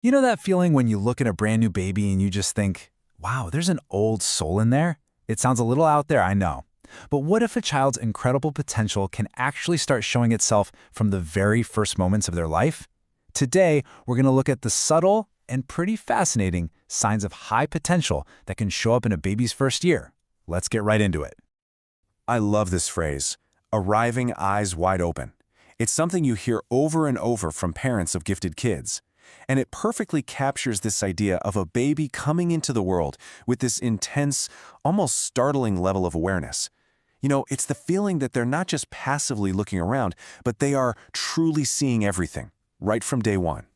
You know that feeling when you look at a brand new baby and you just think, wow, there's an old soul in there? It sounds a little out there, I know. But what if a child's incredible potential can actually start showing itself from the very first moments of their life? Today, we're going to look at the subtle and pretty fascinating signs of high potential that can show up in a baby's first year. Let's get right into it. I love this phrase, arriving eyes wide open. It's something you hear over and over from parents of gifted kids. And it perfectly captures this idea of a baby coming into the world with this intense, almost startling level of awareness. You know, it's the feeling that they're not just passively looking around, but they are truly seeing everything, right from day one.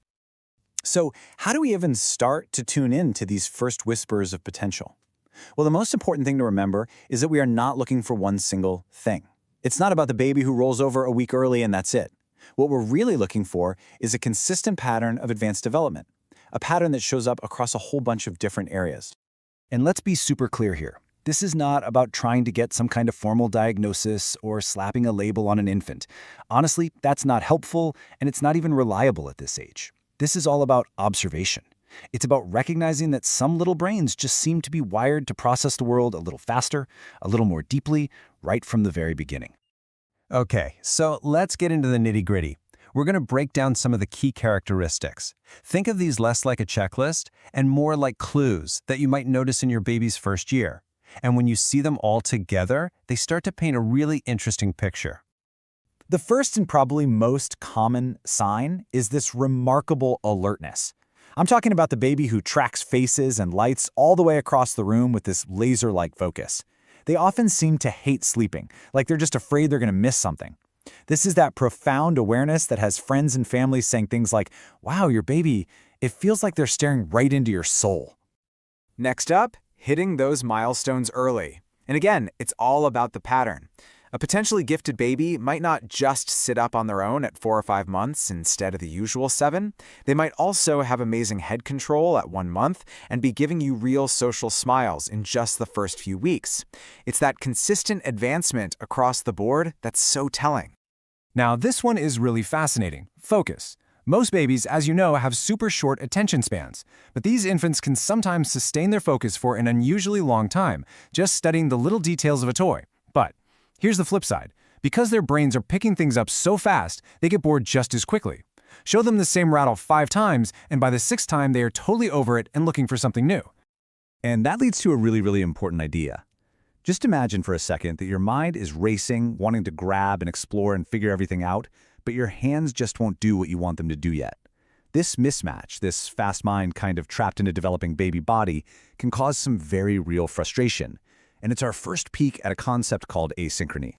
So, how do we even start to tune in to these first whispers of potential? Well, the most important thing to remember is that we are not looking for one single thing. It's not about the baby who rolls over a week early and that's it. What we're really looking for is a consistent pattern of advanced development, a pattern that shows up across a whole bunch of different areas. And let's be super clear here. This is not about trying to get some kind of formal diagnosis or slapping a label on an infant. Honestly, that's not helpful, and it's not even reliable at this age. This is all about observation. It's about recognizing that some little brains just seem to be wired to process the world a little faster, a little more deeply, right from the very beginning. Okay, so let's get into the nitty-gritty. We're going to break down some of the key characteristics. Think of these less like a checklist and more like clues that you might notice in your baby's first year. And when you see them all together, they start to paint a really interesting picture. The first and probably most common sign is this remarkable alertness. I'm talking about the baby who tracks faces and lights all the way across the room with this laser-like focus. They often seem to hate sleeping, like they're just afraid they're going to miss something. This is that profound awareness that has friends and family saying things like, wow, your baby, it feels like they're staring right into your soul. Next up, hitting those milestones early. And again, it's all about the pattern. A potentially gifted baby might not just sit up on their own at 4 or 5 months instead of the usual 7. They might also have amazing head control at 1 month and be giving you real social smiles in just the first few weeks. It's that consistent advancement across the board that's so telling. Now, this one is really fascinating. Focus. Most babies, as you know, have super short attention spans, but these infants can sometimes sustain their focus for an unusually long time, just studying the little details of a toy. But here's the flip side. Because their brains are picking things up so fast, they get bored just as quickly. Show them the same rattle 5 times, and by the 6th time, they are totally over it and looking for something new. And that leads to a really important idea. Just imagine for a second that your mind is racing, wanting to grab and explore and figure everything out, but your hands just won't do what you want them to do yet. This mismatch, this fast mind kind of trapped in a developing baby body, can cause some very real frustration. And it's our first peek at a concept called asynchrony.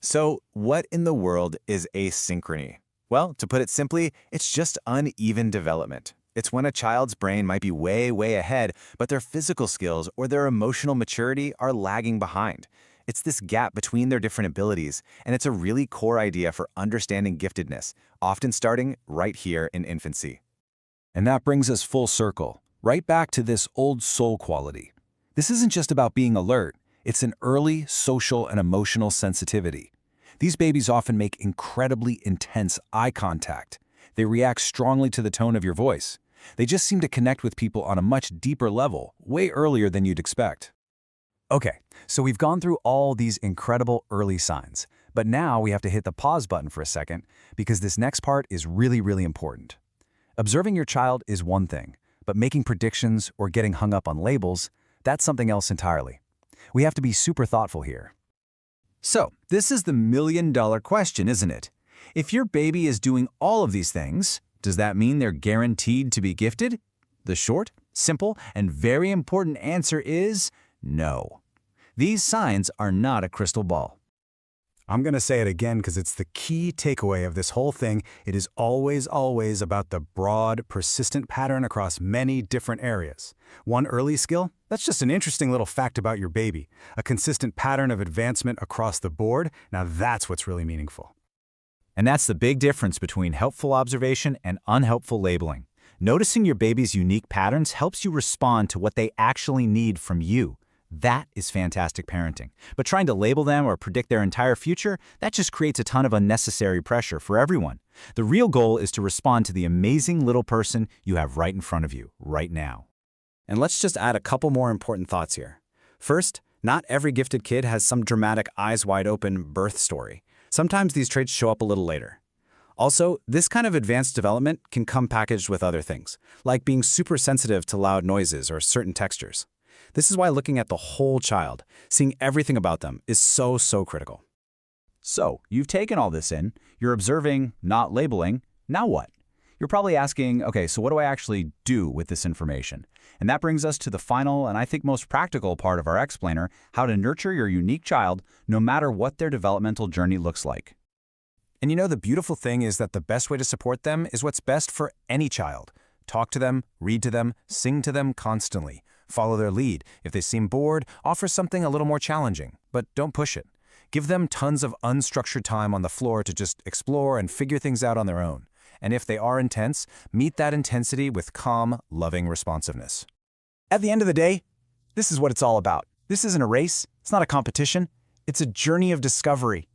So, what in the world is asynchrony? Well, to put it simply, it's just uneven development. It's when a child's brain might be way ahead, but their physical skills or their emotional maturity are lagging behind. It's this gap between their different abilities, and it's a really core idea for understanding giftedness, often starting right here in infancy. And that brings us full circle, right back to this old soul quality. This isn't just about being alert, it's an early social and emotional sensitivity. These babies often make incredibly intense eye contact. They react strongly to the tone of your voice. They just seem to connect with people on a much deeper level, way earlier than you'd expect. Okay, so we've gone through all these incredible early signs, but now we have to hit the pause button for a second because this next part is really important. Observing your child is one thing, but making predictions or getting hung up on labels, that's something else entirely. We have to be super thoughtful here. So, this is the million-dollar question, isn't it? If your baby is doing all of these things, does that mean they're guaranteed to be gifted? The short, simple, and very important answer is no. These signs are not a crystal ball. I'm going to say it again because it's the key takeaway of this whole thing. It is always about the broad, persistent pattern across many different areas. One early skill? That's just an interesting little fact about your baby. A consistent pattern of advancement across the board? Now that's what's really meaningful. And that's the big difference between helpful observation and unhelpful labeling. Noticing your baby's unique patterns helps you respond to what they actually need from you, That is fantastic parenting. But trying to label them or predict their entire future, that just creates a ton of unnecessary pressure for everyone. The real goal is to respond to the amazing little person you have right in front of you, right now. And let's just add a couple more important thoughts here. First, not every gifted kid has some dramatic eyes wide open birth story. Sometimes these traits show up a little later. Also, this kind of advanced development can come packaged with other things, like being super sensitive to loud noises or certain textures. This is why looking at the whole child, seeing everything about them, is so critical. So, you've taken all this in, you're observing, not labeling, now what? You're probably asking, okay, so what do I actually do with this information? And that brings us to the final and I think most practical part of our explainer, how to nurture your unique child no matter what their developmental journey looks like. And you know, the beautiful thing is that the best way to support them is what's best for any child. Talk to them, read to them, sing to them constantly. Follow their lead. If they seem bored, offer something a little more challenging, but don't push it. Give them tons of unstructured time on the floor to just explore and figure things out on their own. And if they are intense, meet that intensity with calm, loving responsiveness. At the end of the day, this is what it's all about. This isn't a race. It's not a competition. It's a journey of discovery.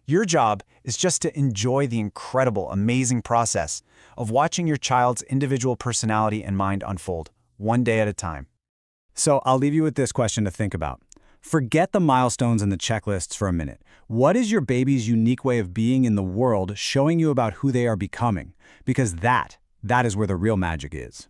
Your job is just to enjoy the incredible, amazing process of watching your child's individual personality and mind unfold, one day at a time. So I'll leave you with this question to think about. Forget the milestones and the checklists for a minute. What is your baby's unique way of being in the world showing you about who they are becoming? Because that is where the real magic is.